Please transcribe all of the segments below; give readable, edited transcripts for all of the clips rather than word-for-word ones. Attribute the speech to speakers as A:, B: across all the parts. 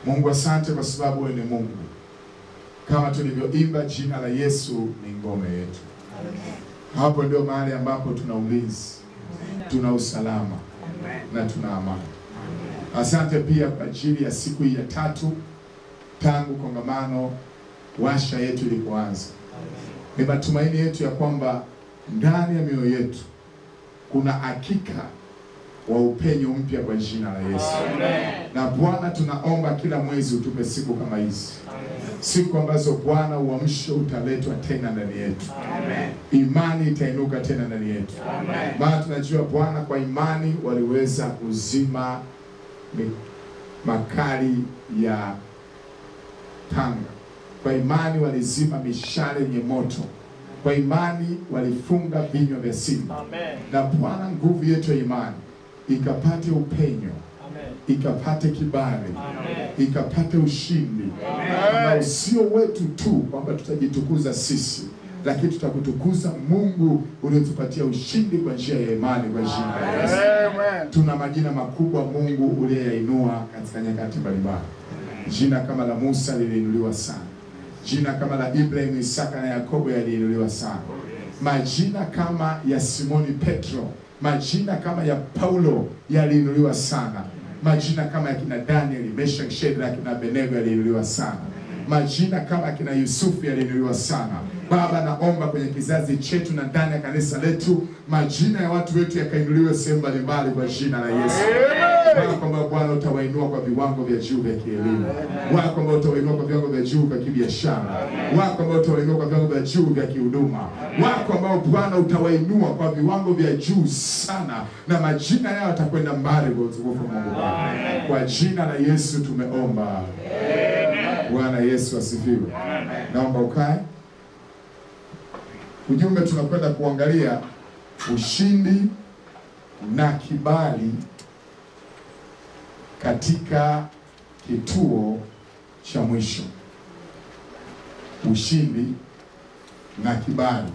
A: Mungu asante kwa sababu wewe ni Mungu. Kama tulivyoimba, jina la Yesu ni ngome yetu. Hapo ndio mahali ambapo tuna ulinzi, tuna usalama na tuna amani. Asante pia kwa ajili ya siku hii ya 3 tangu kongamano washa yetu ilipoanza. Ni matumaini yetu ya kwamba ndani ya mioyo yetu kuna hakika wa upenyo mpya kwa jina la Yesu. Na Bwana, tunaomba kila mwezi utupe siku kama hizi. Siku ambazo Bwana uamsho utaletwa tena ndani yetu. Imani itainuka tena ndani yetu. Maana tunajua Bwana, kwa imani waliweza kuzima makali ya tanga. Kwa imani walizima mishale yenye moto. Kwa imani walifunga vinywa vya simba. Na Bwana, nguvu yetu ya imani ikapate upenyo, ikapate kibali, ikapate ushindi. Na usio wetu tu kwamba tutajitukuza sisi, lakini tutakutukuza Mungu uliotupatia ushindi kwa njia ya imani kwa jina la Yesu. Tuna majina makubwa Mungu uliyoyainua katika nyakati mbalimbali. Jina kama la Musa liliinuliwa sana. Jina kama la Ibrahim, Isaka na Yakobo yaliinuliwa sana. Majina kama ya Simoni Petro, majina kama ya Paulo yaliinuliwa sana. Majina kama ya kina Daniel, Meshach, Shadrach na Abednego yaliinuliwa sana. Majina kama kina Yusufu yaliinuliwa sana. Baba, naomba kwenye kizazi chetu na ndani ya kanisa letu, majina ya watu wetu yakainuliwe sehemu mbalimbali kwa jina la Yesu. Wako kwamba Bwana utawainua kwa viwango vya juu vya kielimu. Wako kwamba utawainua kwa viwango vya juu vya kibiashara. Wako kwamba utawainua kwa viwango vya juu vya kihuduma. Wako kwamba Bwana utawainua kwa viwango vya juu sana, na majina yao yatakwenda mbali kwa utukufu wa Mungu Baba. Kwa jina la Yesu tumeomba. Bwana Yesu asifiwe. Naomba ukae. Ujumbe tunakwenda kuangalia ushindi na kibali katika kituo cha mwisho. Ushindi na kibali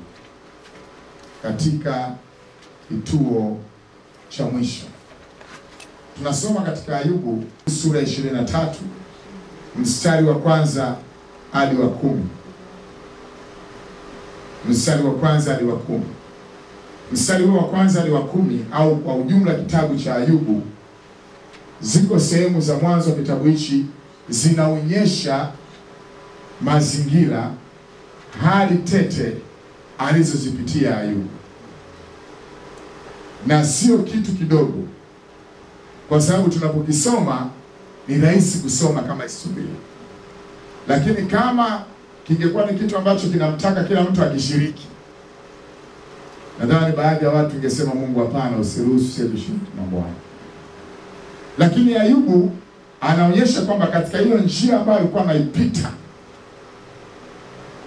A: katika kituo cha mwisho. Tunasoma katika Ayubu sura 23 mstari wa 1 hadi wa 10. Mstari wa 1 hadi wa 10. Mstari wa 1 hadi wa 10, au kwa ujumla kitabu cha Ayubu, ziko sehemu za mwanzo wa kitabu hichi zinaonyesha mazingira, hali tete alizozipitia Ayubu. Na sio kitu kidogo, kwa sababu tunapokisoma ni rahisi kusoma kama historia. Lakini kama kingekuwa ni kitu ambacho kinamtaka kila mtu akishiriki, nadhani baadhi ya watu ingesema Mungu hapana, usiruhusu sisi tushiriki mambo haya. Lakini Ayubu anaonyesha kwamba katika hiyo njia ambayo alikuwa anaipita,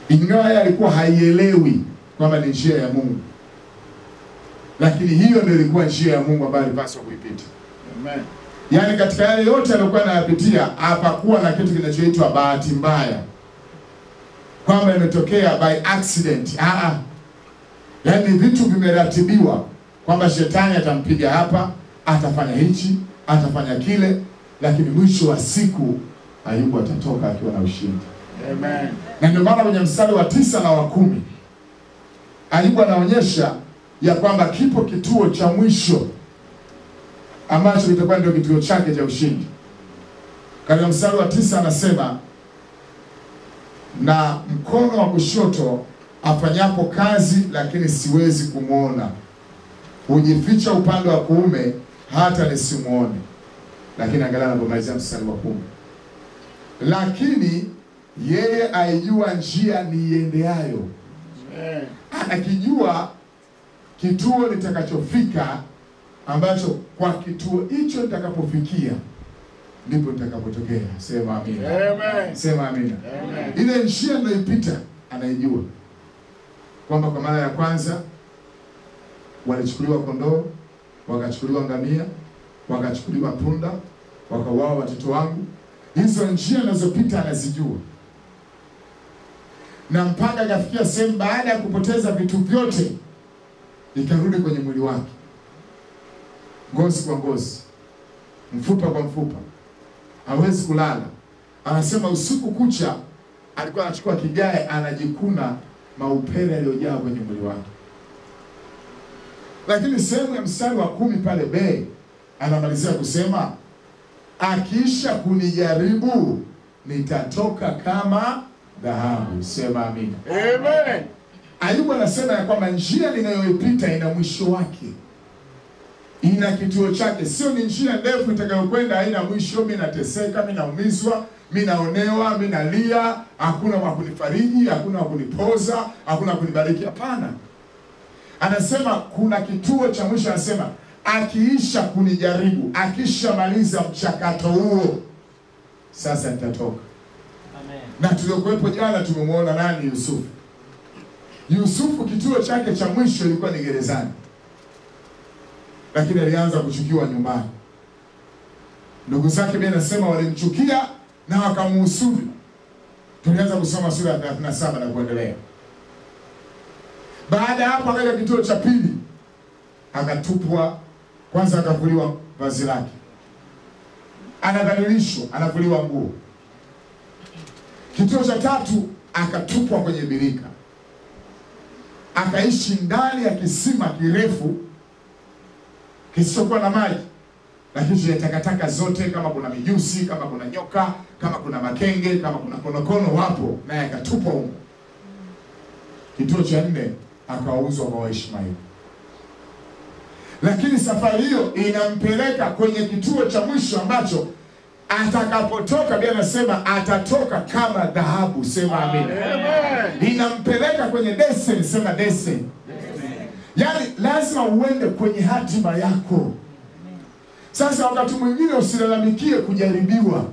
A: ingawa yeye alikuwa haielewi kwamba ni njia ya Mungu, lakini hiyo ndio ilikuwa njia ya Mungu ambayo alipaswa kuipita. Amen. Yaani katika yale yote aliyokuwa anayapitia, hapakuwa na kitu kinachoitwa bahati mbaya, kwamba imetokea by accident. Yaani vitu vimeratibiwa kwamba shetani atampiga hapa, atafanya hichi, atafanya kile, lakini mwisho wa siku Ayubu atatoka akiwa na ushindi. Amen. Na ndio maana kwenye mstari wa 9 na wa 10 Ayubu anaonyesha ya kwamba kipo kituo cha mwisho ambacho kitakuwa ndio kituo chake cha ushindi. Katika mstari wa 9 anasema, na mkono wa kushoto afanyapo kazi lakini siwezi kumuona, hujificha upande wa kuume hata nisimuone. Lakini angalia anapomalizia mstari wa 10. Lakini yeye aijua njia niiendeayo. Anakijua kituo nitakachofika, ambacho kwa kituo hicho nitakapofikia ndipo nitakapotokea. Sema amina. Amen. Sema amina. Amen. Ile njia ninayoipita anaijua. Kwamba kwa mara ya kwanza walichukuliwa kondoo, wakachukuliwa ngamia, wakachukuliwa punda, wakauawa watoto wangu. Hizo njia ninazopita anazijua. Na mpaka akafikia sehemu baada ya kupoteza vitu vyote, ikarudi kwenye mwili wake. Ngozi kwa ngozi, mfupa kwa mfupa. Hawezi kulala, Anasema usiku kucha alikuwa anachukua kigae anajikuna maupele yaliyojaa kwenye mwili wake. Lakini sehemu ya mstari wa 10 pale B anamalizia kusema akiisha kunijaribu nitatoka kama dhahabu. Sema amina.
B: Amen.
A: Ayubu anasema ya kwamba njia ninayoipita ina mwisho wake, ina kituo chake. Sio ni njia ndefu itakayokwenda haina mwisho. Mimi nateseka, mimi naumizwa, mimi naonewa, mimi nalia, hakuna wa kunifariji, hakuna wa kunipoza, hakuna wa kunibariki. Hapana. Anasema kuna kituo cha mwisho. Anasema akiisha kunijaribu, akisha maliza mchakato huo, sasa nitatoka.
B: Amen.
A: Na tuliokuwepo jana tumemwona nani? Yusufu. Yusufu kituo chake cha mwisho ilikuwa ni gerezani, lakini alianza kuchukiwa nyumbani. Ndugu zake Biblia inasema walimchukia na wakamuhusudu. Tulianza kusoma sura ya 37 na kuendelea. Baada ya hapo akaja kituo cha pili, akatupwa. Kwanza akavuliwa vazi lake, anadhalilishwa, anavuliwa nguo. Kituo cha tatu akatupwa kwenye birika, akaishi ndani ya kisima kirefu kisichokuwa na maji, lakini chenye takataka zote, kama kuna mijusi, kama kuna nyoka, kama kuna makenge, kama kuna konokono wapo, naye akatupwa huko. Kituo cha 4 akauzwa kwa Waishmaeli. Lakini safari hiyo inampeleka kwenye kituo cha mwisho ambacho atakapotoka Biblia inasema atatoka kama dhahabu. Sema amina. Inampeleka kwenye destiny. Sema destiny. Yaani lazima uende kwenye hatima yako. Sasa wakati mwingine usilalamikie kujaribiwa,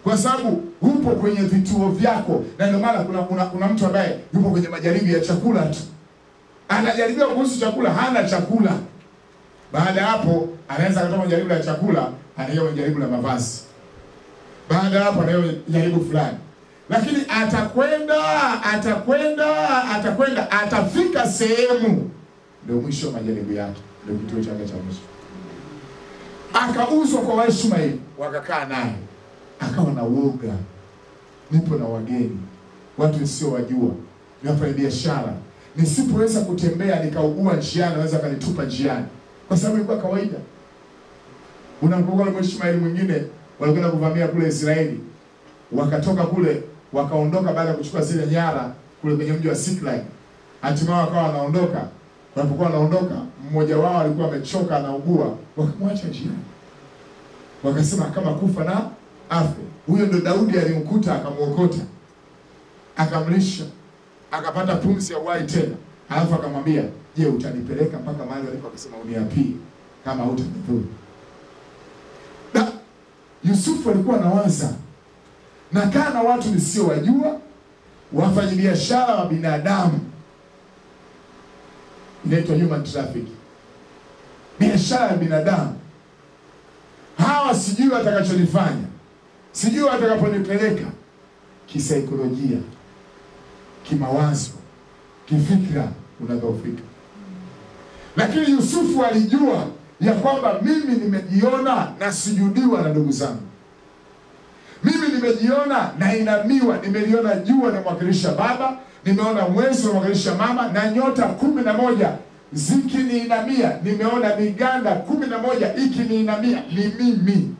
A: kwa sababu upo kwenye vituo vyako. Na ndio maana kuna mtu ambaye yupo kwenye majaribu ya chakula tu, anajaribiwa kuhusu chakula, hana chakula. Baada ya hapo anaweza kutoka jaribu la chakula, anayo jaribu la mavazi. Baada ya hapo anayo jaribu fulani. Lakini atakwenda atafika sehemu, ndio mwisho wa majaribu yake, ndio kituo chake cha mwisho. Akauzwa kwa Waishmaeli, wakakaa naye, akawa na uoga. Nipo na wageni, watu nisio wajua, ninafanya biashara, nisipoweza kutembea nikaugua njiani, naweza kanitupa njiani, kwa sababu ilikuwa kawaida. Unamkumbuka Waishmaeli mwingine walikwenda kuvamia kule Israeli, wakatoka kule, wakaondoka baada ya kuchukua zile nyara kule kwenye mji wa Siklag. Hatimaye wakawa wanaondoka. Walipokuwa wanaondoka, mmoja wao alikuwa amechoka na ugua, wakamwacha njiani. Wakasema kama kufa na afe. Huyo ndo Daudi alimkuta, akamuokota, akamlisha, akapata pumzi ya uhai tena. Alafu akamwambia, "Je, utanipeleka mpaka mahali walipo?" Akasema, "Uniapie kama hutanidhuru." Yusufu alikuwa anawaza, nakaa na watu nisio wajua, wafanyabiashara wa binadamu. Inaitwa human traffic, biashara ya binadamu. Hawa sijui watakachonifanya, sijui watakaponipeleka kisaikolojia, kimawazo, kifikra, unadhoofika. Lakini Yusufu alijua ya kwamba mimi nimejiona na sujudiwa na ndugu zangu. Mimi nimejiona na inamiwa, nimeliona jua na mwakilisha baba, nimeona mwezi na mwakilisha mama, na nyota 11 zikiniinamia, nimeona miganda 11 ikiniinamia, ni mimi.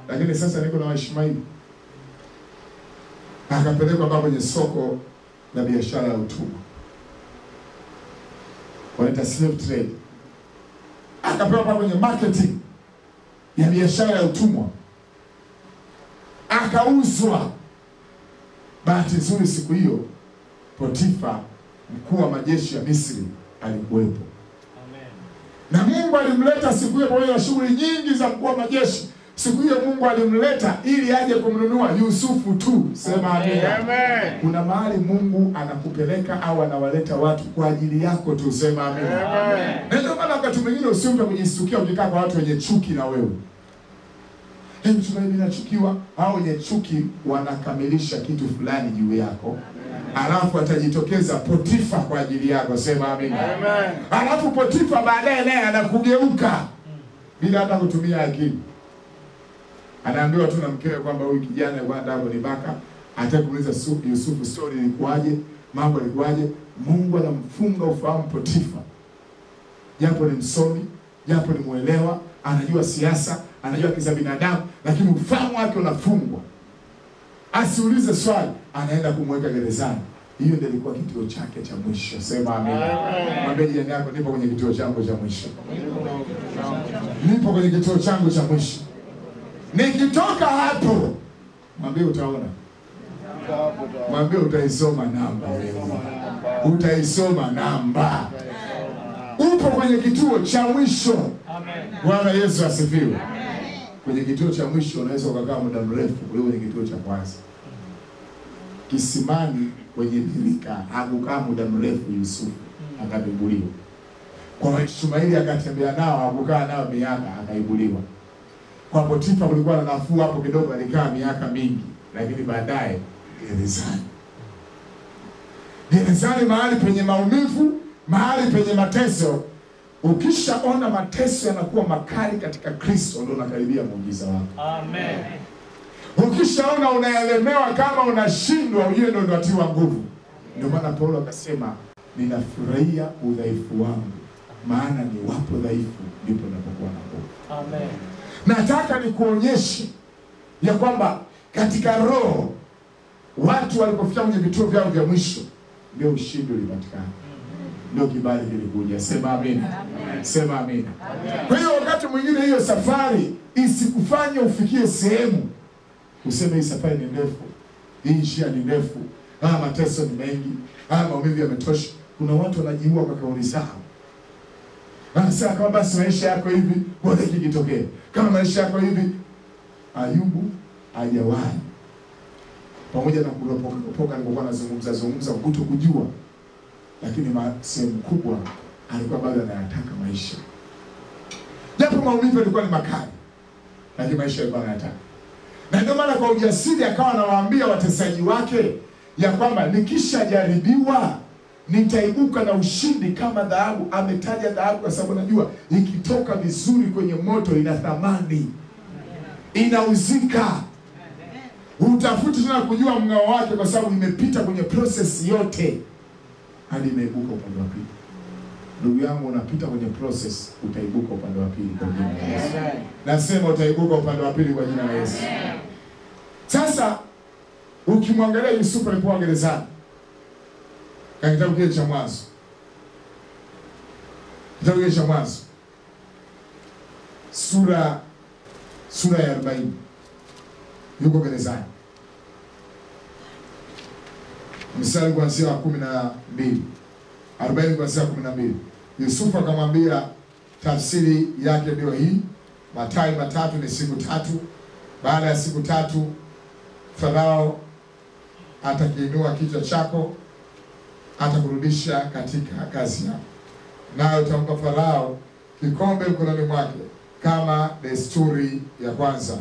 A: Lakini sasa niko na Waishmaeli. Akapelekwa mpaka kwenye soko la biashara ya utumwa, wanaita slave trade. Akapewa mpaka kwenye marketing ya biashara ya utumwa, akauzwa. Bahati nzuri siku hiyo Potifa, mkuu wa majeshi ya Misri, alikuwepo. Amen. Na Mungu alimleta siku hiyo pamoja na shughuli nyingi za mkuu wa majeshi. Siku hiyo Mungu alimleta ili aje kumnunua Yusufu tu. Sema amina. Amen. Kuna mahali Mungu anakupeleka au anawaleta watu kwa ajili yako tu. Sema amina. Amen. Na ndio maana wakati mwingine usiombe kujistukia ukikaa kwa watu wenye chuki na wewe. Mchungaji anachukiwa, hao wenye chuki wanakamilisha kitu fulani juu yako. Alafu atajitokeza Potifa kwa ajili yako. Sema amina. Amen. Alafu Potifa baadaye naye anakugeuka bila hata kutumia akili. Anaambiwa tu na mkewe kwamba huyu kijana alikuwa anataka kunibaka. Hataki kuuliza Yusufu story ilikuwaje, mambo yalikuwaje. Mungu anamfunga ufahamu Potifa. Japo ni msomi, japo ni muelewa, anajua siasa, anajua kisa binadamu, lakini ufahamu wake unafungwa. Asiulize swali, anaenda kumweka gerezani. Hiyo ndio ilikuwa kituo chake cha mwisho. Sema amina. Mwambie jirani yako, nipo kwenye kituo changu cha mwisho. Nipo kwenye kituo changu cha mwisho. Nikitoka hapo, mwambie utaona. Mwambie utaisoma namba. Utaisoma namba. Upo kwenye kituo cha mwisho. Amen. Bwana Yesu asifiwe. Amen. Kwenye kituo cha mwisho unaweza ukakaa muda mrefu kuliko kwenye kituo cha kwanza. Kisimani kwenye birika hakukaa muda mrefu Yusufu, akaibuliwa. Kwa Ishmaeli akatembea nao, hakukaa nao miaka, akaibuliwa. Kwa Potifa kulikuwa na nafuu hapo kidogo, alikaa miaka mingi, lakini baadaye gerezani. Gerezani mahali penye maumivu, mahali penye mateso. Ukishaona mateso yanakuwa makali katika Kristo, ndio unakaribia muujiza wako. Amen. Ukishaona unaelemewa kama unashindwa, ujue ndio unatiwa nguvu. Ndio maana Paulo akasema, ninafurahia udhaifu wangu, maana ni wapo dhaifu ndipo ninapokuwa na nguvu. Amen. Nataka nikuonyeshe ya kwamba katika roho watu walipofika kwenye vituo vyao vya mwisho, ndio ushindi ulipatikana. Ndio kibali kilikuja. Sema amina. Sema amina. Kwa hiyo wakati mwingine hiyo safari isikufanye ufikie sehemu useme hii safari ni ndefu, hii njia ni ndefu, mateso ni mengi, maumivu yametosha. Kuna watu wanajiua kwa kauli zao. Wanasema kama basi maisha yako hivi, bora kikitokea. Kama maisha yako hivi. Ayubu hajawahi, pamoja na kuropoka alikuwa anazungumza kutokujua, lakini sehemu kubwa alikuwa bado anayataka maisha. Japo maumivu yalikuwa ni makali, lakini maisha yalikuwa anayataka. Na ndio maana kwa ujasiri akawa anawaambia watesaji wake ya kwamba nikishajaribiwa nitaibuka na ushindi kama dhahabu. Ametaja dhahabu kwa sababu najua ikitoka vizuri kwenye moto ina thamani, inauzika. Utafuti tena kujua mng'ao wake kwa sababu imepita kwenye process yote hadi imeibuka upande wa pili. Ndugu yangu, unapita kwenye process, utaibuka upande wa pili kwa jina la Yesu. Nasema utaibuka upande wa pili kwa jina la Yesu. Sasa ukimwangalia Yusufu alipokuwa gerezani, katika kitabu kile cha Mwanzo, kitabu kile cha Mwanzo sura ya 40, yuko gerezani. Mstari kuanzia 12, 40 kuanzia 12. Yusufu akamwambia, tafsiri yake ndio hii: Mathayo 3 ni siku 3. Baada ya siku 3 Farao atakiinua kichwa chako, atakurudisha katika kazi yako, nayo utampa Farao kikombe mkononi mwake kama desturi ya kwanza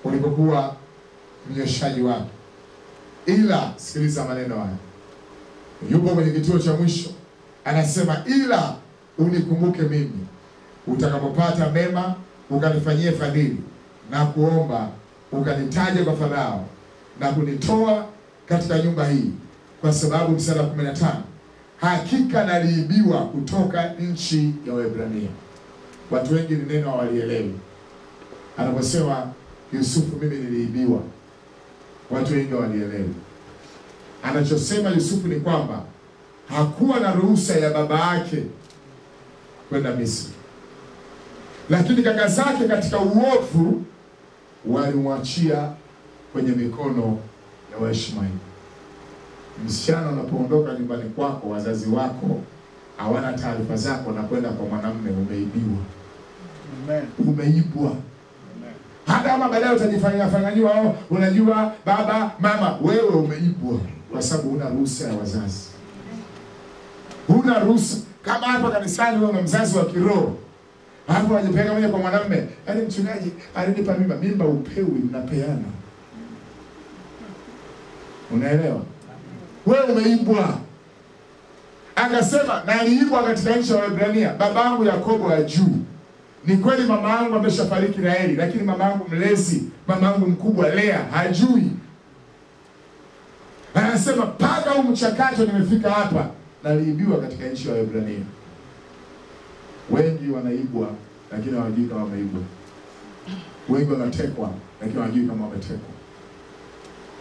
A: ulipokuwa mnyoshaji wake. Ila sikiliza maneno haya, yupo kwenye kituo cha mwisho, anasema ila unikumbuke mimi utakapopata mema, ukanifanyie fadhili na kuomba, ukanitaje kwa Farao na kunitoa katika nyumba hii, kwa sababu mstari 15, hakika naliibiwa kutoka nchi ya Waebrania. Watu wengi ni neno hawalielewi. Anaposema Yusufu mimi niliibiwa, watu wengi hawalielewi. Anachosema Yusufu ni kwamba hakuwa na ruhusa ya baba yake kwenda Misri, lakini kaka zake katika uovu walimwachia kwenye mikono ya Waishmaeli. Msichana unapoondoka nyumbani kwako, wazazi wako hawana taarifa zako na kwenda kwa mwanamume, umeibiwa. Amen. Umeibwa. Amen. Hata kama baadaye utajifanywa unajua baba mama, wewe umeibwa kwa sababu huna ruhusa ya wazazi. Huna ruhusa. Kama hapa kanisani wewe una mzazi wa kiroho, hapo unajipeleka mwenyewe kwa mwanamume, yaani mchungaji alinipa mimba. Mimba upewi, mnapeana. Unaelewa? Wewe umeibwa. Akasema na aliibwa katika nchi ya Waebrania, babangu Yakobo ya juu Ni kweli mama yangu ameshafariki Raheli, lakini mama yangu mlezi, mama yangu mkubwa Lea hajui. Anasema mpaka huu mchakato nimefika hapa, naliibiwa katika nchi ya Waebrania. Wengi wanaibwa lakini hawajui kama wameibwa. Wengi wanatekwa lakini hawajui kama wametekwa.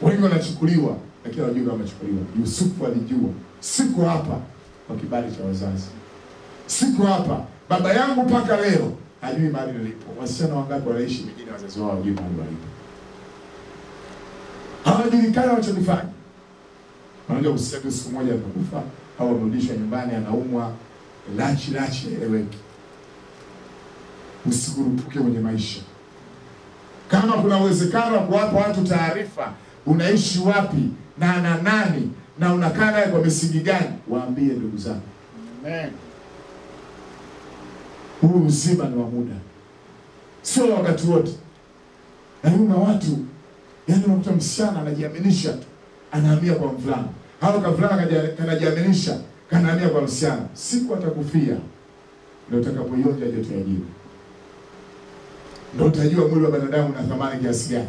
A: Wengi wanachukuliwa lakini hawajui kama wamechukuliwa. Yusufu alijua, siko hapa kwa kibali cha wazazi. Siko hapa. Baba yangu mpaka leo hajui mahali nilipo. Wasichana wangapi wanaishi mjini wazazi wao hawajui mahali walipo. Hawajulikana wanachofanya. Wanaenda usiku, siku moja atakufa au amerudishwa nyumbani anaumwa, lachi eleweki. Usikurupuke kwenye maisha. Kama kuna uwezekano wa kuwapa watu taarifa, unaishi wapi na nani na unakaa naye kwa misingi gani, waambie ndugu zangu. Amen. Huu uzima ni wa muda, sio wakati wote. Na kuna watu, yaani unakuta msichana anajiaminisha tu, anahamia kwa mvulana. Hao kavulana kanajiaminisha, kanahamia kwa msichana. Siku atakufia ndio utakapoionja joto ya jiwe. Ndio utajua mwili wa binadamu una thamani kiasi gani.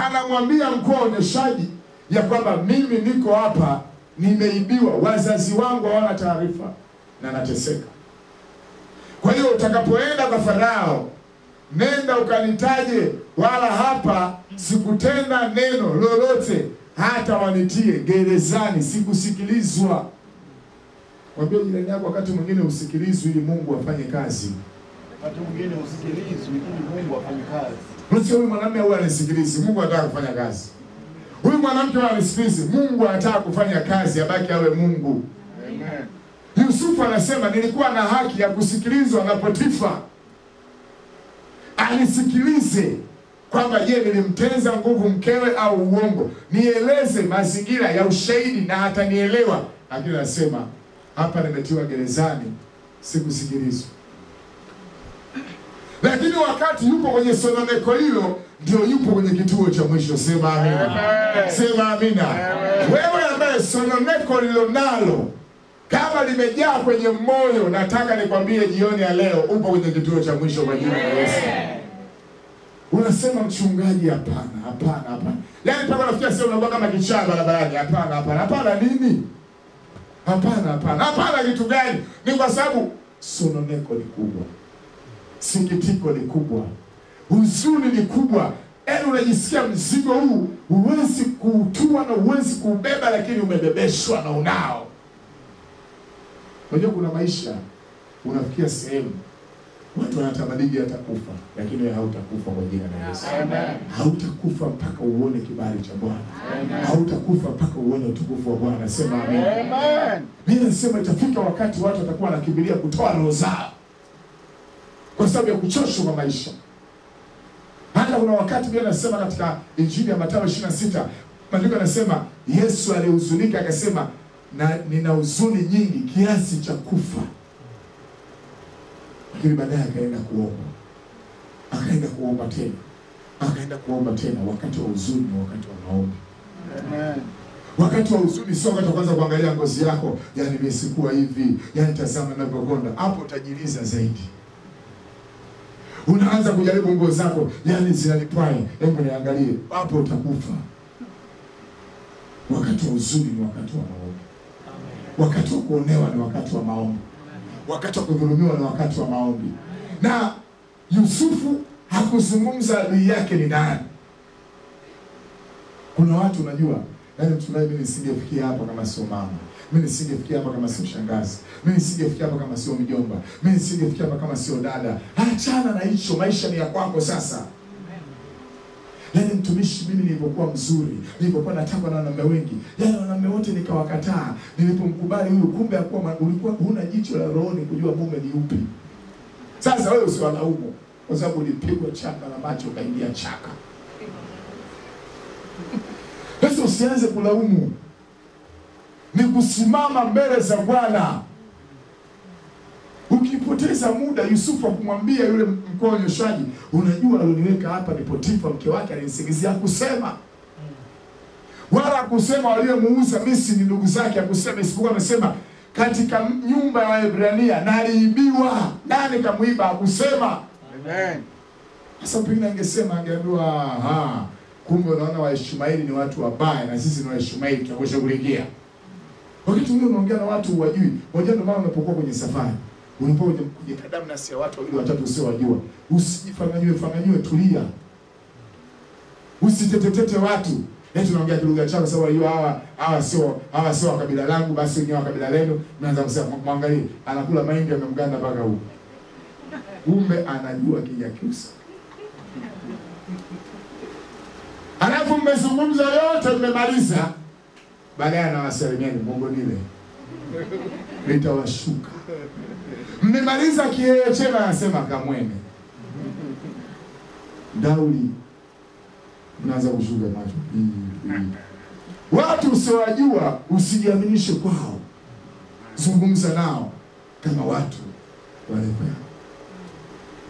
A: Anamwambia mkuu wa uonyeshaji ya kwamba mimi niko hapa, nimeibiwa, wazazi wangu hawana taarifa na nateseka. Kwa hiyo utakapoenda kwa Farao, nenda ukanitaje, wala hapa sikutenda neno lolote hata wanitie gerezani, sikusikilizwa. Mwambie jirani yako, wakati mwingine usikilizwe ili Mungu afanye kazi.
B: Wakati mwingine usikilizwe ili Mungu afanye kazi.
A: Msio huyu mwanamume huwa anisikilizi, Mungu anataka kufanya kazi. Huyu mwanamke huwa anisikilizi, Mungu anataka kufanya kazi, abaki awe Mungu. Amen. Yusufu anasema nilikuwa na haki ya kusikilizwa na Potifa. Anisikilize kwamba je, nilimtenza nguvu mkewe au uongo. Nieleze mazingira ya ushahidi na atanielewa. Lakini anasema hapa nimetiwa gerezani, sikusikilizwa. Lakini wakati yupo kwenye sononeko hilo, ndio yupo kwenye kituo cha mwisho. Sema amina. Sema amina. Wewe ambaye sononeko lilonalo kama limejaa kwenye moyo, nataka nikwambie jioni ya leo upo kwenye kituo cha mwisho kwa jina la Yesu. Unasema mchungaji, hapana. Yaani paka nafikia sema unakuwa kama kichaa barabarani. Hapana nini? Hapana kitu gani? Ni kwa sababu sononeko ni kubwa. Sikitiko ni kubwa. Huzuni ni kubwa. Yaani unajisikia mzigo huu huwezi kuutua na huwezi kuubeba, lakini umebebeshwa na unao. Unajua kuna maisha unafikia sehemu watu wanatamani hata kufa, lakini wewe hautakufa kwa jina la Yesu. Amen. Hautakufa mpaka uone kibali cha Bwana. Amen. Hautakufa mpaka uone utukufu wa Bwana. Sema amen. Amen. Mimi nasema itafika wakati watu watakuwa wanakimbilia kutoa roho zao kwa sababu ya kuchoshwa kwa maisha. Hata kuna wakati Biblia inasema katika Injili ya Mathayo 26, maandiko yanasema Yesu alihuzunika akasema nina huzuni nyingi kiasi cha kufa. Lakini baadaye akaenda kuomba tena. Wakati wa huzuni ni wakati wa maombi. Amen. Wakati wa huzuni sio wakati wa kwanza kuangalia ngozi yako, yani mimi sikuwa hivi, yani tazama ninavyogonda. Hapo utajiliza zaidi. Unaanza kujaribu nguo zako, yani zinanipai, hebu niangalie. Hapo utakufa. Wakati wa huzuni ni wakati wa maombi. Wakati wa kuonewa ni wakati wa maombi. Wakati wa kudhulumiwa ni wakati wa maombi. Na Yusufu hakuzungumza adui yake ni nani. Kuna watu unajua, yani mchungaji, mimi nisingefikia hapa kama sio mama. Mimi nisingefikia hapa kama sio shangazi. Mimi nisingefikia hapa kama sio mjomba. Mimi nisingefikia hapa kama sio dada. Achana na hicho, maisha ni ya kwako sasa. Yani mtumishi, mimi nilipokuwa mzuri, nilipokuwa natakwa na wanaume wengi, yani wanaume wote nikawakataa. Nilipomkubali huyu, kumbe hakuwa ulikuwa huna jicho la rohoni kujua mume ni upi. Sasa wewe usiwalaumu kwa sababu ulipigwa chaka na macho ukaingia chaka. Sasa usianze kulaumu. Ni kusimama mbele za Bwana. Ukipoteza muda, Yusufu akumwambia yule mkuu wa uonyeshaji, unajua aliniweka hapa ni Potifa, mke wake alinisingizia. Kusema wala kusema waliomuuza Misri ni ndugu zake, akusema, isipokuwa amesema katika nyumba ya Waebrania na aliibiwa. Nani kamuiba? Hakusema.
B: Amen.
A: Sasa pengine angesema, angeambiwa kumbe unaona Waishmaeli ni watu wabaya na sisi ni Waishmaeli tunakushughulikia. Wakati ule unaongea na watu wajui. Moja ndio maana unapokuwa kwenye safari, unapokuwa kwenye kadamnasi ya watu wawili watatu usio wajua, usijifanganywe, tulia. Usitetetete watu. Tunaongea kilugha chako sababu wajua hawa sio kabila langu, basi wenyewe kabila lenu. Mnaanza kusema mwangalie anakula mahindi amemganda mpaka huko. Kumbe anajua Kinyakyusa. Alafu mmezungumza yote mmemaliza. Baadaye anawasalimiani Mungu nile. Litawashuka. Mmemaliza kieo chema anasema kamwene. Dauli. Mnaanza kushuka macho. Watu usiowajua usijiaminishe kwao. Zungumza nao kama watu wale.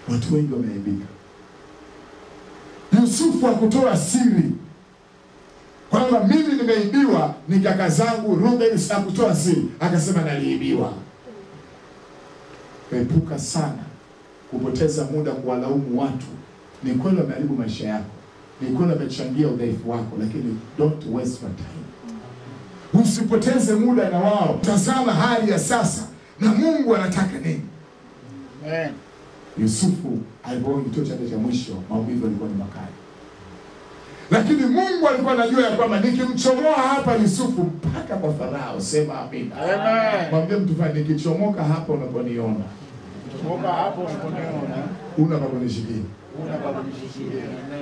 A: Watu wengi wameaibika. Yusufu hakutoa siri kwamba mimi nimeibiwa, ni kaka zangu Reuben. Hakutoa siri, akasema naliibiwa. Epuka sana kupoteza muda kuwalaumu watu. Ni kweli wameharibu maisha yako, ni kweli wamechangia udhaifu wako, lakini don't waste your time. Usipoteze muda na wao. Tazama hali ya sasa na Mungu anataka nini.
B: Amen.
A: Yusufu alipoona kituo chake cha mwisho, maumivu yalikuwa ni makali. Lakini Mungu alikuwa anajua ya kwamba nikimchomoa hapa Yusufu mpaka kwa Farao. Sema amina.
B: Amen.
A: Mwambie mtu fulani, nikichomoka hapa unaponiona.
B: Chomoka hapo unaponiona.
A: Unapakunishikia.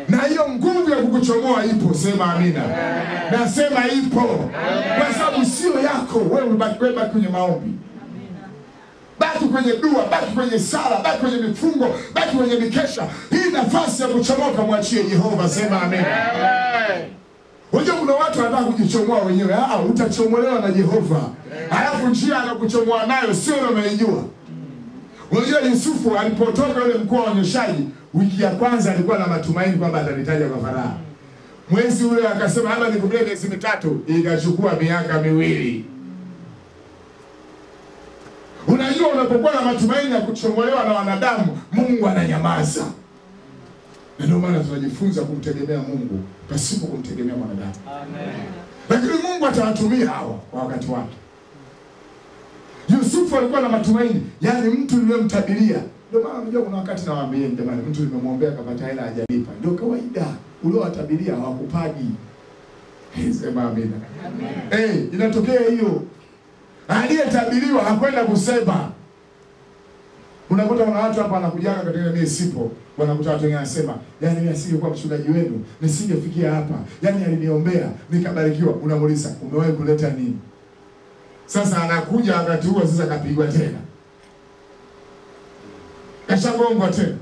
A: Na hiyo nguvu ya kukuchomoa ipo. Sema amina.
B: Amen.
A: Nasema ipo.
B: Amen.
A: Kwa sababu sio yako. Wewe baki kwenye maombi. Baki kwenye dua, baki kwenye sala, baki kwenye mifungo, baki kwenye mikesha. Hii nafasi ya kuchomoka mwachie Yehova. Sema amen. Unajua kuna watu wanataka kujichomoa wenyewe. Utachomolewa na Yehova. Alafu njia anakuchomoa nayo sio unayojua. Unajua Yusufu alipotoka yule mkuu wa wanyoshaji, wiki ya kwanza alikuwa na matumaini kwamba atanitaja kwa Farao. Mwezi ule akasema hapa nikupe miezi 3, ikachukua miaka 2. Unajua unapokuwa na matumaini ya kuchomolewa na wanadamu, Mungu ananyamaza. Na ndio maana tunajifunza kumtegemea Mungu pasipo kumtegemea mwanadamu. Amen. Lakini Mungu atawatumia hawa kwa wakati wake. Yusufu alikuwa na matumaini, yani mtu niliyemtabiria. Ndio maana unajua kuna wakati nawaambia jamani, mtu nimemwombea kapata hela hajalipa. Ndio kawaida. Uliowatabiria hawakupagi. Sema amina. Amen. Inatokea hiyo. Aliyetabiriwa hakwenda kusema. Unakuta kuna watu hapa wanakujaga katika mimi sipo, wanakuta watu wengine wanasema, yani mimi asingekuwa mchungaji wenu, nisingefikia hapa. Yani aliniombea, nikabarikiwa. Unamuuliza, umewahi kuleta nini? Sasa anakuja wakati huo sasa kapigwa tena. Kashagongwa tena.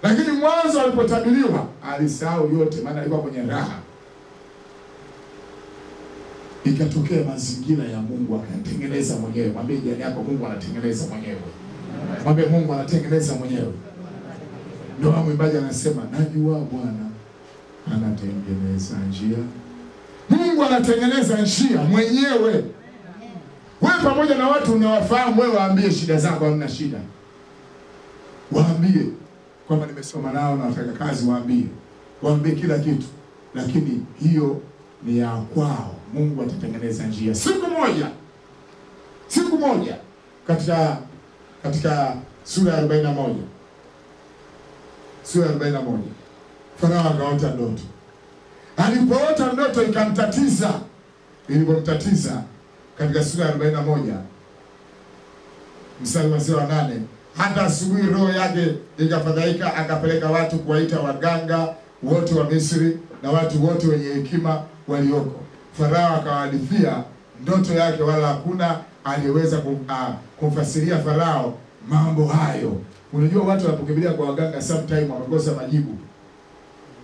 A: Lakini mwanzo alipotabiriwa, alisahau yote maana alikuwa kwenye raha. Ikatokea mazingira ya Mungu akatengeneza mwenyewe. Mwambie jirani yako, Mungu anatengeneza mwenyewe. Mwambie Mungu anatengeneza mwenyewe. Ndio mwimbaji anasema, najua Bwana anatengeneza njia. Mungu anatengeneza njia mwenyewe. Wewe pamoja na watu unawafahamu, wewe waambie shida zako, hamna shida. Waambie kwamba nimesoma nao na nataka kazi, waambie. Waambie kila kitu. Lakini hiyo ni ya kwao. Mungu atatengeneza njia. Siku moja katika sura ya 41. Sura ya 41. Farao akaota ndoto. Alipoota ndoto ikamtatiza. Ilipomtatiza katika sura ya 41 mstari wa 8, hata asubuhi roho yake ikafadhaika, akapeleka watu kuwaita waganga wote wa Misri na watu wote wenye hekima walioko. Farao akawahadithia ndoto yake, wala hakuna aliyeweza kumfasiria Farao mambo hayo. Unajua watu wanapokimbilia kwa waganga sometime wamekosa majibu.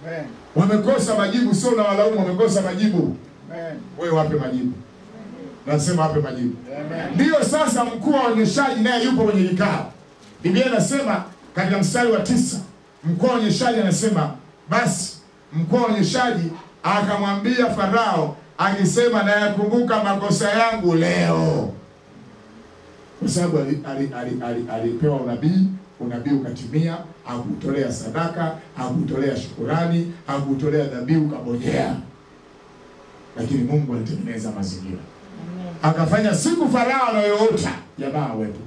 A: Amen. Wamekosa majibu, sio na walaumu, wamekosa majibu. Amen. Wewe wape majibu. Nasema wape majibu. Amen. Ndio sasa mkuu wa wanyeshaji naye yupo kwenye kikao. Biblia inasema katika mstari wa 9, mkuu wa wanyeshaji anasema, basi mkuu wa wanyeshaji akamwambia Farao akisema, na yakumbuka makosa yangu leo. Kwa sababu alipewa unabii, unabii ukatimia, hakutolea sadaka, hakutolea shukurani, hakutolea dhabihu, kabonyea. Lakini Mungu alitengeneza mazingira. Akafanya siku Farao anayoota jamaa wetu.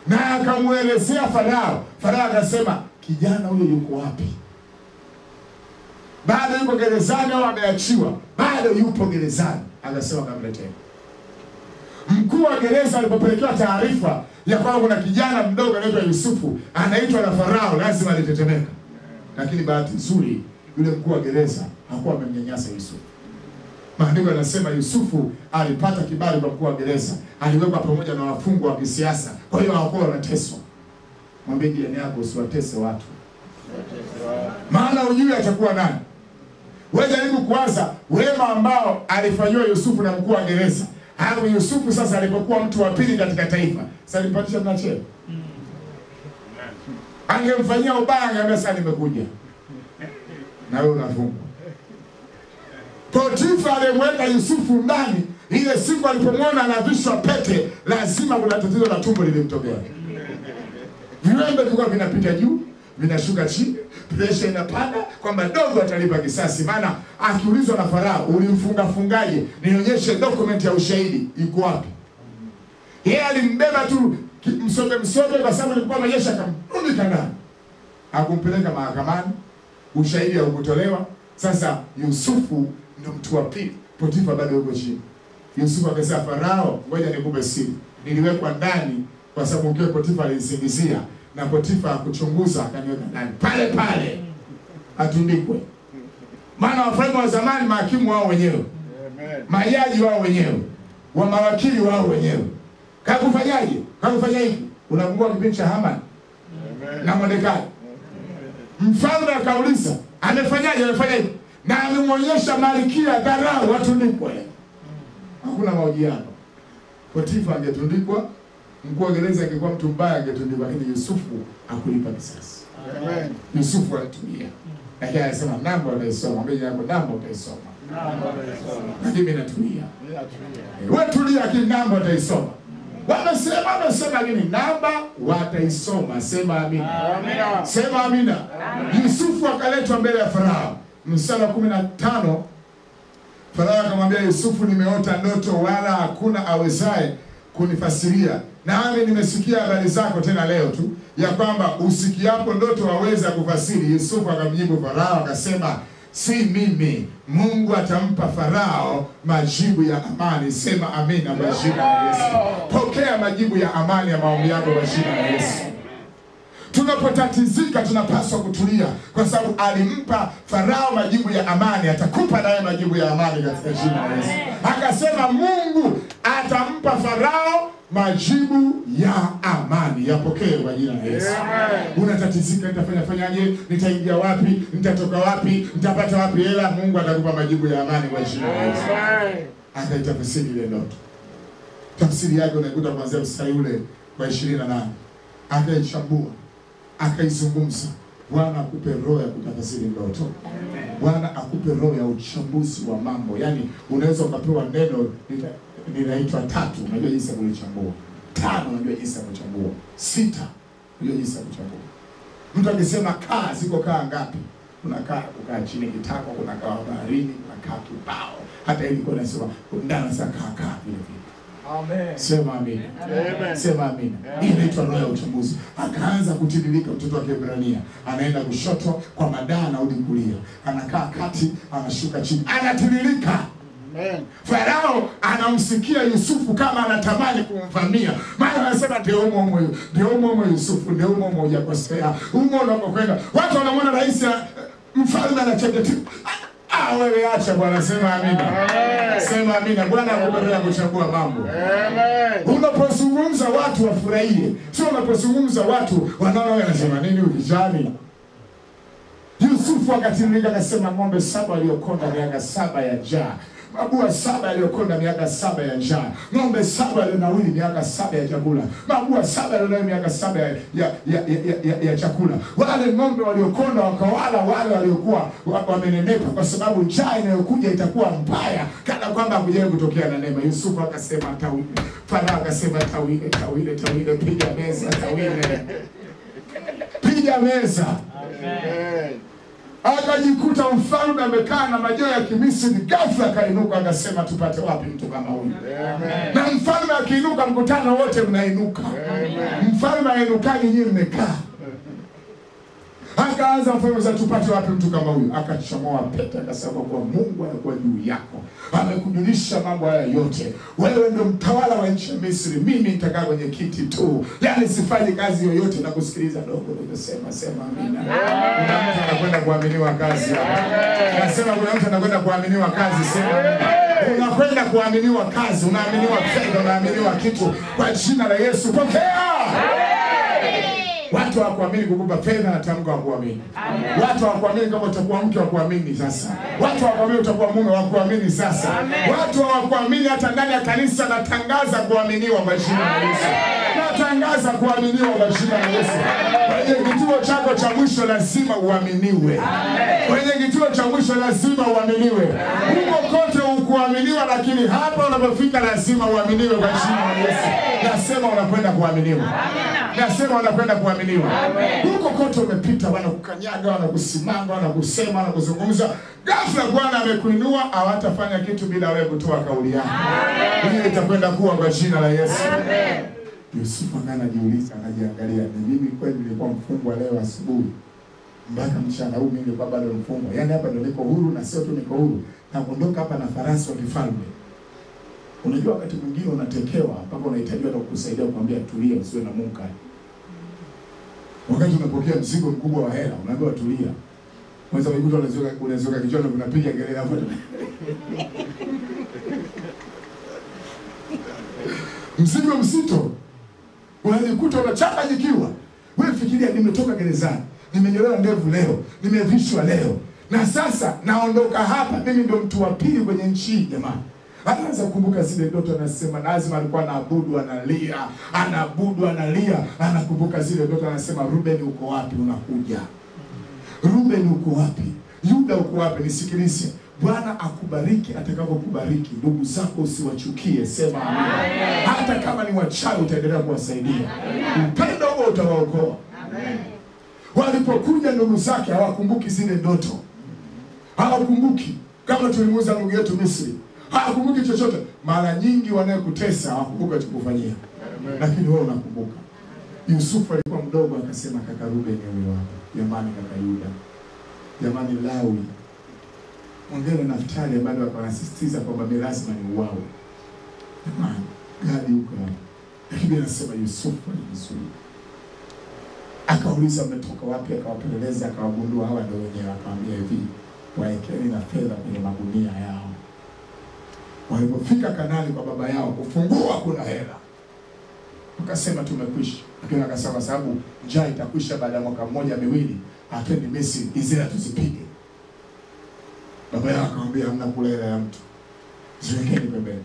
A: Na akamuelezea Farao. Farao akasema, kijana huyo yuko wapi? Bado yuko gerezani au ameachiwa? Bado yupo gerezani. Akasema kamleteni. Mkuu wa gereza alipopelekewa taarifa ya kwamba kuna kijana mdogo anaitwa Yusufu anaitwa na Farao, lazima alitetemeka. Lakini bahati nzuri yule mkuu wa gereza hakuwa amemnyanyasa Yusufu. Maandiko yanasema Yusufu alipata kibali kwa mkuu wa gereza, aliwekwa pamoja na wafungwa wa kisiasa, kwa hiyo hawakuwa wanateswa. Mwambie jirani yako usiwatese watu, maana hujui atakuwa nani. Wewe jaribu kuanza wema ambao alifanywa Yusufu na mkuu wa gereza. Hapo Yusufu sasa alipokuwa mtu wa pili katika taifa, sasa alipatisha mnacheo. Angemfanyia ubaya, angeambia sasa nimekuja. Na wewe unafungwa. Potifa alimweka Yusufu ndani, ile siku alipomwona anavishwa pete, lazima kuna tatizo la tumbo lilimtokea. Viwembe vilikuwa vinapita juu, vinashuka chini, pressure inapanda kwamba dogo atalipa kisasi. Maana akiulizwa na Farao, ulimfunga fungaje? Nionyeshe document ya ushahidi, iko wapi? Yeye alimbeba tu msobe kwa sababu alikuwa majesha, akamrudika ndani. Hakumpeleka mahakamani, ushahidi haukutolewa. Sasa Yusufu ndio mtu wa pili, Potifa bado yuko chini. Yusufu akasema, Farao, ngoja nikupe siri. Niliwekwa ndani kwa sababu mke Potifa alinisingizia, na Potifa akuchunguza akaniweka ndani. Pale pale atundikwe. Maana wafalme wa zamani mahakimu wao wenyewe. Majaji wao wenyewe. Wa mawakili wao wenyewe. Kakufanyaje? Kakufanya hivi. Unakumbuka kipindi cha Haman na Mordekai. Mfalme akauliza, amefanyaje? Amefanya hivi. Na amemwonyesha Malkia dharau, watundikwe. Hakuna mahojiano. Potifa angetundikwa, mkuu wa gereza angekuwa mtu mbaya angetundikwa, lakini Yusufu hakulipa kisasi. Amen. Yusufu alitumia. Lakini anasema namba utaisoma, mbele yako namba utaisoma. Namba utaisoma. Lakini mimi natulia. Wewe tulia, lakini namba utaisoma. Wamesema nini? Namba wataisoma. Sema amina. Amina. Sema amina. Yusufu akaletwa mbele ya Farao. Mstari wa 15, Farao akamwambia Yusufu, nimeota ndoto wala hakuna awezaye kunifasiria. Nami nimesikia habari zako tena leo tu, ya kwamba usikiapo ndoto waweza kufasiri. Yusufu akamjibu Farao akasema, si mimi. Mungu atampa Farao majibu ya amani. Sema amina kwa jina la Yesu. Pokea majibu ya amani ya maombi yako kwa jina la Yesu. Tunapotatizika tunapaswa kutulia, kwa sababu alimpa Farao majibu ya amani, atakupa naye majibu ya amani katika jina la Yesu. Akasema Mungu atampa Farao majibu ya amani. Yapokee kwa jina la Yesu. Unatatizika, nitafanyaje? Nitaingia wapi? Nitatoka wapi? Nitapata wapi hela? Mungu atakupa majibu ya amani kwa jina la Yesu. Akaitafsiri ile ndoto. Tafsiri yake unaikuta kuanzia mstari ule wa 28. Akaichambua, akaizungumza. Bwana akupe roho ya kutafsiri ndoto. Bwana akupe roho ya uchambuzi wa mambo. Yaani unaweza ukapewa neno linaitwa 3, unajua jinsi ya kulichambua. 5, unajua jinsi ya kuchambua. 6, unajua jinsi ya kuchambua. Mtu akisema kaa, ziko kaa ngapi? Kuna kaa kukaa chini kitako, kuna kaa baharini, kuna kaa kibao. Hata ili kwa nasema ndani za kaa vile vile. Amen. Sema amina. Amen. Sema amina. Hii inaitwa roho ya uchambuzi. Akaanza kutiririka mtoto wa Kiebrania. Anaenda kushoto kwa madaa na udi kulia. Anakaa kati, anashuka chini. Anatiririka. Amen. Farao anamsikia Yusufu kama anatamani kumvamia. Maana anasema ndio umo Yusufu, ndio umo hujakosea. Umo unakokwenda. Watu wanamwona rais mfalme anacheka tu. Wewe acha Bwana. Sema amina. Amen. Sema amina. Bwana akubariki kuchagua mambo. Amen. Unapozungumza watu wafurahie. Sio unapozungumza watu wanaona wewe unasema nini ukijani. Yusufu akatiririka akasema ng'ombe 7 waliokonda miaka 7 ya njaa. Mabua 7 yaliyokonda miaka 7 ya njaa. Ng'ombe 7 yalionawili miaka 7 ya chakula. Mabua 7 yalionawili miaka 7 ya chakula. Wale ng'ombe waliokonda wakawala wale waliokuwa wamenenepa, kwa sababu njaa inayokuja itakuwa mbaya kana kwamba hakujawahi kutokea na neema. Yusufu akasema tawile. Farao akasema tawile, piga meza tawile. Piga meza. Amen. Akajikuta mfalme amekaa na majoya ya Kimisri, ghafla akainuka akasema tupate wapi mtu kama huyu? Na mfalme akiinuka mkutano wote mnainuka. Mfalme ainukaje nyinyi mmekaa? Akaanza mfalme za tupate wapi mtu kama huyu? Akachomoa pete akasema kwa Mungu anakuwa juu yako. Amekujulisha mambo haya yote. Wewe ndio mtawala wa nchi ya Misri. Mimi nitakaa kwenye kiti tu. Yaani sifanyi kazi yoyote na kusikiliza dogo. Sema amina. Kuna mtu anakwenda kuaminiwa kazi hapa. Nasema kuna mtu anakwenda kuaminiwa kazi. Sema unakwenda kuaminiwa kazi, unaaminiwa fedha, unaaminiwa kitu kwa jina la Yesu. Pokea. Watu hawakuamini kukupa fedha na tamko hawakuamini. Watu hawakuamini kama utakuwa mke wa kuamini sasa. Watu hawakuamini utakuwa mume wa kuamini sasa. Watu hawakuamini hata ndani ya kanisa. Natangaza kuaminiwa kwa jina la Yesu. Natangaza kuaminiwa kwa jina la Yesu. Kwenye kituo chako cha mwisho lazima uaminiwe. Kwenye kituo cha mwisho lazima uaminiwe. Huko kote ukuaminiwa, lakini hapa unapofika lazima uaminiwe kwa jina la Yesu. Nasema unakwenda kuaminiwa. Nasema unakwenda kuaminiwa. Huko kote umepita, wanakukanyaga, wanakusimanga, wanakusema, wanakuzungumza. Ghafla Bwana amekuinua, hawatafanya kitu bila wewe kutoa kauli yako. Hiyo itakwenda kuwa kwa jina la Yesu. Amen. Yusufu anajiuliza, anajiangalia, ni mimi kweli nilikuwa mfungwa leo asubuhi mpaka mchana huu mimi nilikuwa bado mfungwa? Yaani hapa ndio niko huru, na sio tu niko huru, na kuondoka hapa na farasi wa kifalme. Unajua wakati mwingine unatekewa mpaka unahitaji watu kukusaidia kuambia tulia, usiwe na munka. Wakati unapokea mzigo mkubwa wa hela, unaambiwa tulia. Kwanza ukikuta unazoka kichwani unapiga kelele hapo. Mzigo mzito. Unajikuta unachanganyikiwa. Wewe fikiria, nimetoka gerezani, nimenyolewa ndevu leo, nimevishwa leo, na sasa naondoka hapa, mimi ndio mtu wa pili kwenye nchi hii jamani. Anaanza kukumbuka zile ndoto, anasema lazima alikuwa anaabudu, analia, anaabudu, analia, anakumbuka zile ndoto, anasema Ruben uko wapi? Unakuja. Ruben uko wapi? Yuda uko wapi? Nisikilize. Bwana akubariki atakapokubariki. Ndugu zako usiwachukie, sema amen. Hata kama ni wachawi utaendelea kuwasaidia. Upendo huo utawaokoa. Amen. Walipokuja ndugu zake hawakumbuki zile ndoto. Hawakumbuki kama tulimuuza ndugu yetu Misri. Hawakumbuki chochote. Mara nyingi wanayekutesa hawakumbuka tukufanyia. Lakini wewe unakumbuka. Yusufu alikuwa mdogo akasema kaka Ruben huyo hapa. Jamani kaka Yuda. Jamani Lawi. Mwingine Naftali bado akanasisitiza kwamba mimi lazima niuawe. Jamani, Gadi huko. Lakini anasema Yusufu alijizuia. Akauliza umetoka wapi, akawapeleleza, akawagundua hawa ndio wenyewe, akamwambia hivi, waekeni na fedha kwenye magunia yao. Walipofika Kanaani kwa baba yao, kufungua kuna hela. Akasema tumekwisha. Lakini akasema sababu njaa itakwisha baada ya mwaka mmoja miwili, atende Misri, hizi hela tuzipige. Baba yao akamwambia hamna kula hela ya mtu, ziwekeni pembeni.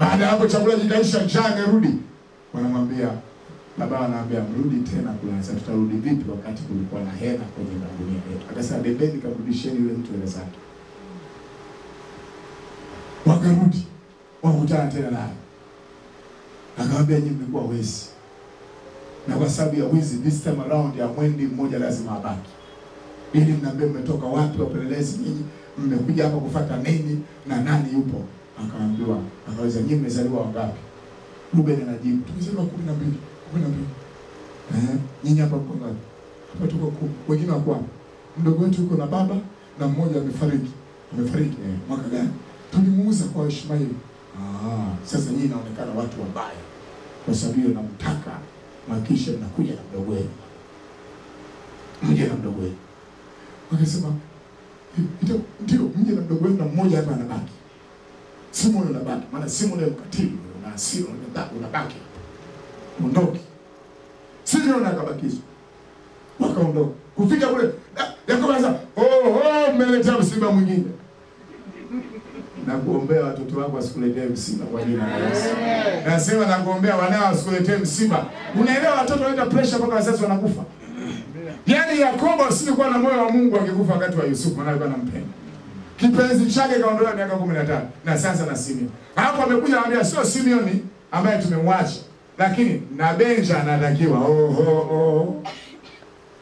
A: Baada ya hapo chakula kikaisha, njaa imerudi. Wanamwambia, baba anaambia mrudi tena kula. Sasa tutarudi vipi wakati kulikuwa na hela kwenye magunia yetu? Akasema bebeni kamrudisheni yule mtu hela zake. Wakarudi, wakutana tena naye. Akamwambia nyinyi mlikuwa wezi, na kwa sababu ya wizi this time around ya mwendi mmoja lazima abaki. Ili mnaambia mmetoka wapi, wapelelezi nyinyi, mmekuja hapa kufuata nini, na nani yupo? Akaambiwa, akaweza nyinyi mmezaliwa wangapi? Ruben anajibu, tumezaliwa 12. Nyinyi hapa mko ngapi? Hapa tuko 10. Wengine wako wapi? Mdogo wetu yuko na baba na mmoja amefariki. Mwaka gani? Tulimuuza kwa Ishmaeli. Sasa nyinyi inaonekana watu wabaya. Kwa sababu hiyo namtaka makisha mnakuja na mdogo wenu. Mje na mdogo wenu. Wakasema, ndio mje na mdogo wenu na mmoja hapa anabaki. Simon anabaki, maana Simon ni mkatili, na asili unabaki. Ondoki. Simon akabakizwa. Wakaondoka. Kufika kule, Yakobo anasema, mmeletea msiba mwingine. Na kuombea watoto wako wasikuletee msiba kwa jina la Yesu. Nasema na kuombea wanao wasikuletee msiba. Unaelewa watoto wanaita pressure mpaka wazazi wanakufa. Yaani Yakobo asikuwa na moyo wa Mungu akikufa wakati wa Yusufu, maana alikuwa anampenda. Kipenzi chake kaondoka miaka 15 na sasa na Simeon. Hapo amekuja anambia sio Simeon ambaye tumemwacha, lakini na Benja anatakiwa.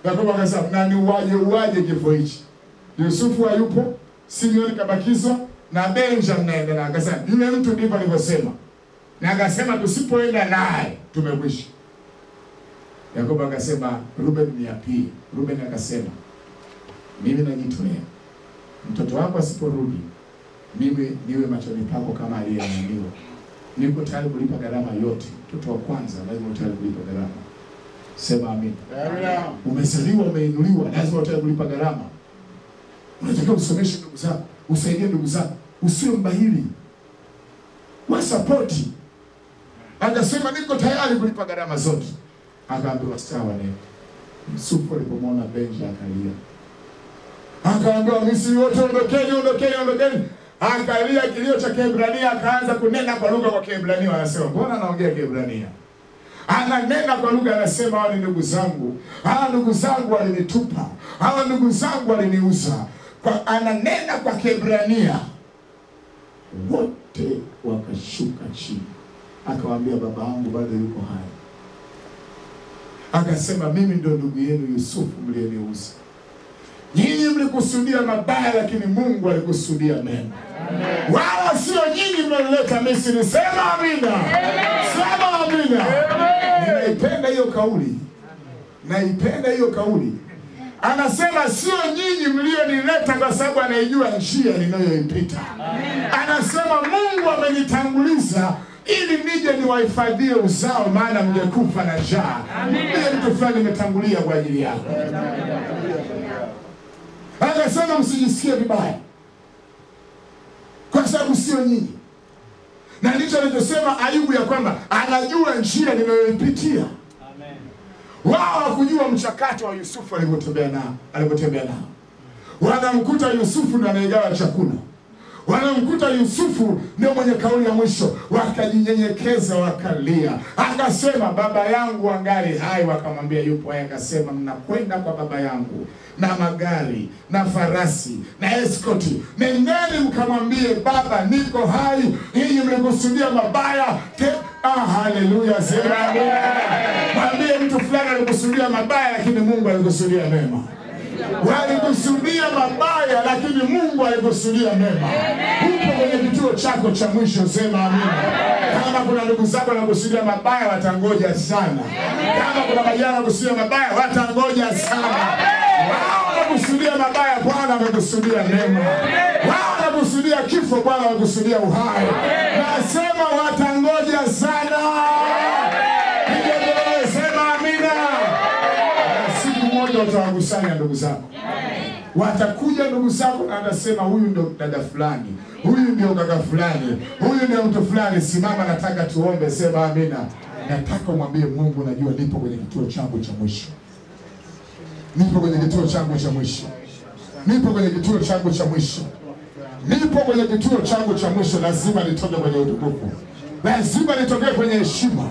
A: Yakobo akasema na ni uwaje kifo hichi. Yusufu hayupo, Simeon kabakizwa na Benja mnaenda na akasema yule mtu ndivyo alivyosema. Na akasema tusipoenda naye tumekwisha. Yakobo akasema Ruben ni yapi? Ruben akasema mimi najitolea. Mtoto wako asiporudi mimi niwe machoni pako kama aliyeaminiwa. Niko tayari kulipa gharama yote. Mtoto wa kwanza lazima tayari kulipa gharama. Sema amen. Amen. Umezaliwa umeinuliwa, lazima tayari kulipa gharama. Unataka usomeshe ndugu zako, usaidie ndugu zako, usiwe mbahili. Wa support. Akasema niko tayari kulipa gharama zote. Akaambiwa sawa leo. Yusufu alipomwona Benja akalia. Akaambiwa Misri wote ondokeni. Akalia kilio cha Kiebrania, akaanza kunena kwa lugha kwa Kiebrania. Anasema mbona anaongea Kiebrania? Ananena kwa lugha, anasema hawa ni ndugu zangu. Hawa ndugu zangu walinitupa. Hawa ndugu zangu waliniuza. Ananena kwa Kiebrania. Wote wakashuka chini. Akawaambia baba yangu bado yuko hai. Akasema mimi ndio ndugu yenu Yusufu mliyeniuza. Nyinyi mlikusudia mabaya lakini Mungu alikusudia mema. Wala sio nyinyi mmeleta Misri. Sema amina. Sema amina. Ninaipenda hiyo kauli. Naipenda hiyo kauli. Anasema sio nyinyi mlionileta kwa sababu anaijua njia ninayoipita. Anasema Mungu amenitanguliza ili nije niwahifadhie uzao, maana mngekufa na njaa. Ndiye mtu fulani nimetangulia kwa ajili yako. Anasema msijisikie vibaya, kwa sababu sio nyinyi. Na ndicho alichosema Ayubu ya kwamba anajua njia ninayoipitia. Amen. Wao hakujua mchakato wa Yusufu alipotembea nao. Wanamkuta Yusufu ndo anaigawa chakula. Wanamkuta Yusufu ndio mwenye kauli ya mwisho. Wakajinyenyekeza wakalia. Akasema baba yangu angali hai. Wakamwambia yupo hai. Akasema mnakwenda kwa baba yangu na magari na farasi na eskoti. Nendeni mkamwambie baba niko hai. Ninyi mlikusudia mabaya. Haleluya. Sema amina. Mwambie mtu fulani alikusudia mabaya lakini Mungu alikusudia mema. Walikusudia mabaya lakini Mungu alikusudia mema. Upo kwenye kituo chako cha mwisho. Sema amina. Kama kuna ndugu zako wanakusudia mabaya watangoja sana. Kama kuna majana wanakusudia mabaya watangoja sana. Wao wanakusudia mabaya, Bwana amekusudia mema. Wao wanakusudia kifo, Bwana amekusudia uhai. Nasema watangoja sana. Sema amina. Siku moja utawakusanya ndugu zako. Watakuja ndugu zako na anasema huyu ndio dada fulani, huyu ndio kaka fulani, huyu ndio mtu fulani, simama nataka tuombe. Sema amina. Nataka umwambie Mungu najua nipo kwenye kituo changu cha mwisho. Nipo kwenye kituo changu cha mwisho. Nipo kwenye kituo changu cha mwisho. Nipo kwenye kituo changu cha mwisho. Lazima nitoke kwenye utukufu. Lazima nitokee kwenye heshima.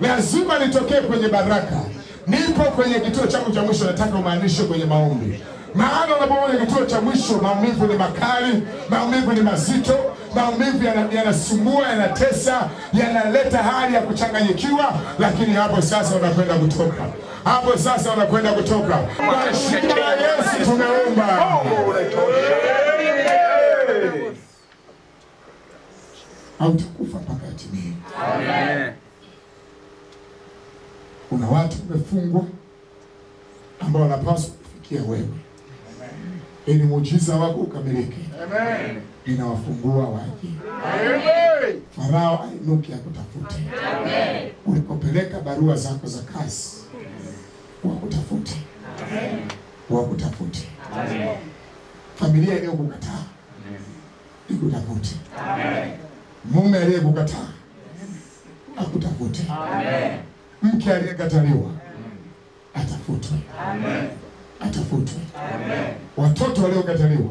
A: Lazima nitokee kwenye baraka. Nipo kwenye kituo changu cha mwisho. Nataka umaanishe kwenye maombi. Maana unapoona kituo cha mwisho, maumivu ni makali, maumivu ni mazito, maumivu yanasumbua, yanatesa, yanaleta hali ya kuchanganyikiwa, lakini hapo sasa unakwenda kutoka. Hapo sasa unakwenda kutoka. Kwa jina la Yesu tumeomba. Hautakufa mpaka yatimie. Amen. Kuna watu wamefungwa ambao wanapaswa kufikia wewe. Ili muujiza wako ukamilike. Amen. Ninawafungua waje. Amen. Farao ainuke akutafute. Amen. Ulikopeleka barua zako za kazi, wakutafute. Amen. Wakutafute. Amen. Familia iliyokukataa ikutafute. Amen. Mume aliyekukataa akutafute. Amen. Mke aliyekataliwa atafutwe. Amen. Atafutwe. Amen. Watoto waliokataliwa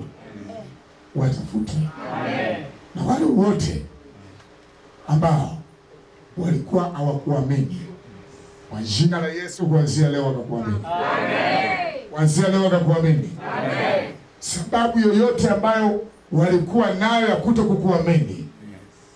A: watafutwe. Amen. Na wale wote ambao walikuwa hawakuamini, kwa jina la Yesu kuanzia leo wakakuamini. Amen. Kuanzia leo wakakuamini. Amen. Sababu yoyote ambayo walikuwa nayo ya kutokukuamini,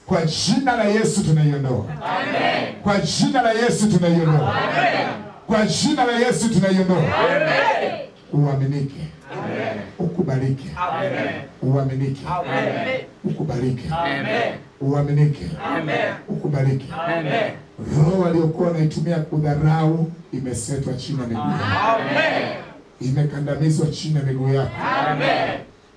A: kwa jina la Yesu tunaiondoa. Amen. Kwa jina la Yesu tunaiondoa. Amen. Kwa jina la Yesu tunaiondoa. Amen. Uaminike. Amen. Ukubalike. Amen. Uaminike. Amen. Ukubalike. Amen. Uaminike. Amen. Ukubalike. Amen. Roho aliyokuwa anaitumia kudharau imesetwa chini ya miguu yako. Amen. Imekandamizwa chini ya miguu yako. Amen.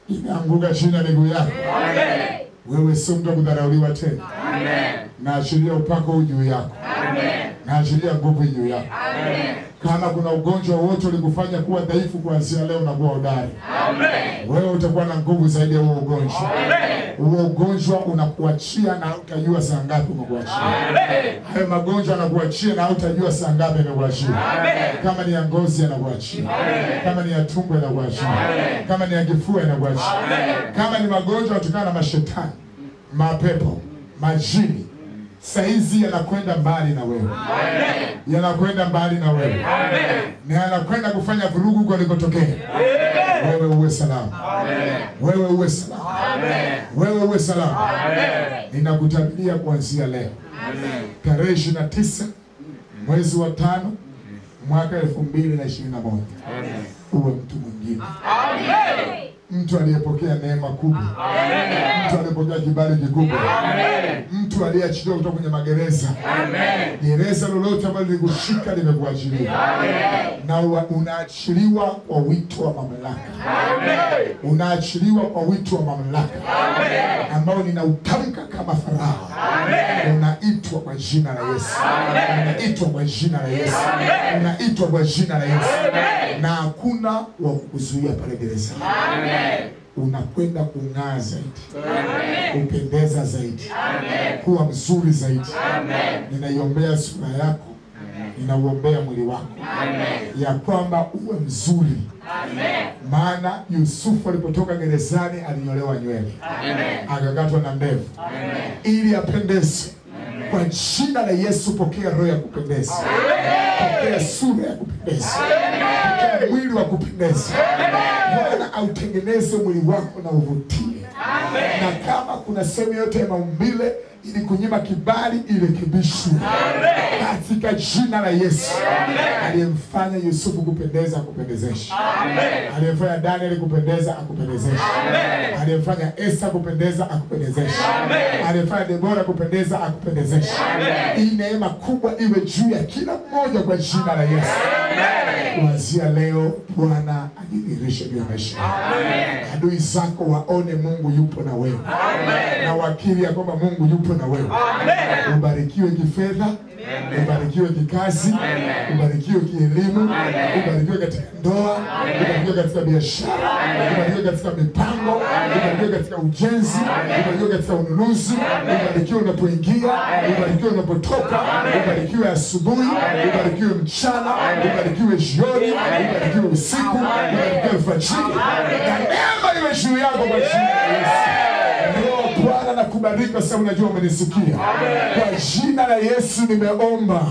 A: Imeanguka chini ya miguu yako. Amen. Wewe sio mtu kudharauliwa tena. Amen. Naachilia upako juu yako. Amen. Naachilia nguvu juu yako. Amen. Kama kuna ugonjwa wote ulikufanya kuwa dhaifu, kuanzia leo unakuwa hodari. Amen. Wewe utakuwa na nguvu zaidi ya huo ugonjwa. Amen. Huo ugonjwa unakuachia na utajua saa ngapi umekuachia. Amen. Hayo magonjwa yanakuachia na utajua saa ngapi umekuachia. Amen. Kama ni ya ngozi yanakuachia. Amen. Kama ni ya tumbo yanakuachia. Amen. Kama ni ya kifua yanakuachia. Amen. Kama ni magonjwa yatokana na mashetani, mapepo, majini, saizi yanakwenda mbali na wewe. Amen. Yanakwenda mbali na wewe. Amen. Na yanakwenda kufanya vurugu kwa likotokea. Amen. Wewe uwe salama. Amen. Wewe uwe salama. Amen. Wewe uwe salama. Amen. Ninakutabiria kuanzia leo. Amen. Tarehe 29 mwezi wa 5 mwaka 2021. Amen. Uwe mtu mwingine. Amen. Mtu aliyepokea neema kubwa. Amen. Mtu aliyepokea kibali kikubwa. Amen. Mtu aliyeachiliwa kutoka kwenye magereza. Amen. Gereza lolote ambalo lilikushika limekuachilia. Amen. Na unaachiliwa kwa wito wa mamlaka. Amen. Unaachiliwa kwa wito wa mamlaka. Amen. Ambao ninautamka kama Farao. Amen. Unaitwa kwa jina la Yesu. Amen. Unaitwa kwa jina la Yesu. Amen. Unaitwa kwa jina la Yesu. Amen. Na hakuna wa kukuzuia pale gereza. Amen. Unakwenda kung'aa zaidi. Amen. Kupendeza zaidi. Amen. Kuwa mzuri zaidi. Amen. Ninaiombea sura yako. Amen. Ninauombea mwili wako. Amen. Ya kwamba uwe mzuri. Amen. Maana Yusufu alipotoka gerezani alinyolewa nywele. Amen. Akakatwa na ndevu. Amen. Ili apendeze. Amen. Kwa jina la Yesu pokea roho ya kupendeza. Amen. Pokea sura ya kupendeza. Amen. Pokea mwili wa kupendeza. Bwana autengeneze mwili wako na uvutie. Amen. Na kama kuna sehemu yote ya maumbile ili kunyima kibali irekebishwe katika jina la Yesu. Amen. Aliyemfanya Yusufu kupendeza akupendezeshe. Amen. Aliyemfanya Daniel kupendeza akupendezeshe. Amen. Aliyemfanya Esther kupendeza akupendezeshe. Amen. Aliyemfanya Deborah kupendeza akupendezeshe. Amen. Hii neema kubwa iwe juu ya kila mmoja kwa jina la Yesu. Amen. Kuanzia leo Bwana ajidhihirishe juu ya maisha. Amen. Adui zako waone Mungu yupo na wewe. Amen. Na wakili ya kwamba Mungu yupo na wewe. Amen. Ubarikiwe kifedha. Amen. Ubarikiwe kikazi. Amen. Ubarikiwe kielimu. Amen. Ubarikiwe katika ndoa. Amen. Ubarikiwe katika biashara. Amen. Ubarikiwe katika mipango. Amen. Ubarikiwe katika ujenzi. Amen. Ubarikiwe katika ununuzi. Amen. Ubarikiwe unapoingia. Amen. Ubarikiwe unapotoka. Amen. Ubarikiwe asubuhi. Amen. Ubarikiwe mchana. Amen. Ubarikiwe jioni. Amen. Ubarikiwe usiku. Amen. Ubarikiwe alfajiri. Na neema iwe juu yako kwa jina la Yesu. Bwana nakubariki kwa sababu najua umenisikia. Kwa jina la Yesu nimeomba.